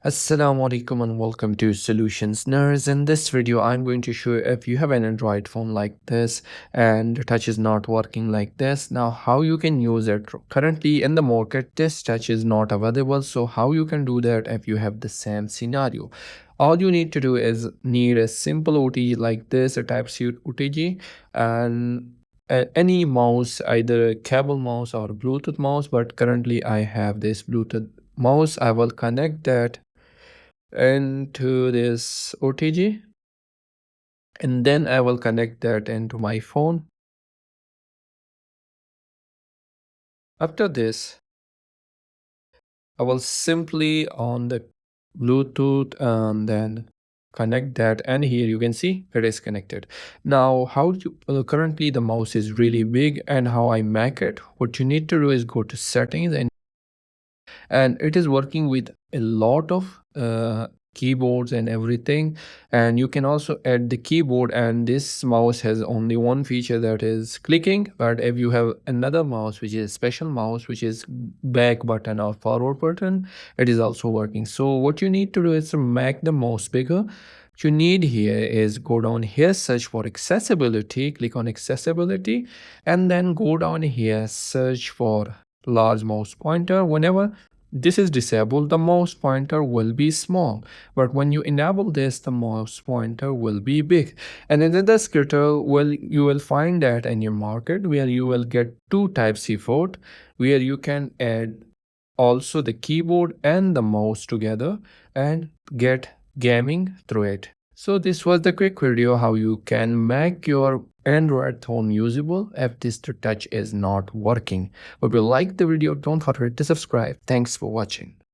Assalamu alaikum and welcome to Solutions Nerds. In this video, I'm going to show you if you have an Android phone like this and the touch is not working like this. Now, how you can use it. Currently in the market, this touch is not available. So how you can do that if you have the same scenario? All you need to do is need a simple OTG like this, a Type-C OTG, and any mouse, either a cable mouse or a Bluetooth mouse. But currently I have this Bluetooth mouse. I will connect that into this OTG, and then I will connect that into my phone. After this, I will simply on the Bluetooth and then connect that, and here you can see it is connected. Now how you currently the mouse is really big, and how I make it, what you need to do is go to settings, and it is working with a lot of keyboards and everything, and you can also add the keyboard, and this mouse has only one feature, that is clicking. But if you have another mouse which is special mouse, which is back button or forward button, it is also working. So what you need to do is to make the mouse bigger. What you need here is go down here, search for accessibility, click on accessibility, and then go down here, search for large mouse pointer. Whenever this is disabled, the mouse pointer will be small, but when you enable this, the mouse pointer will be big. And another scooter, well, you will find that in your market, where you will get two Type-C port, where you can add also the keyboard and the mouse together and get gaming through it. So this was the quick video how you can make your Android phone usable if this touch is not working. If you like the video, don't forget to subscribe. Thanks for watching.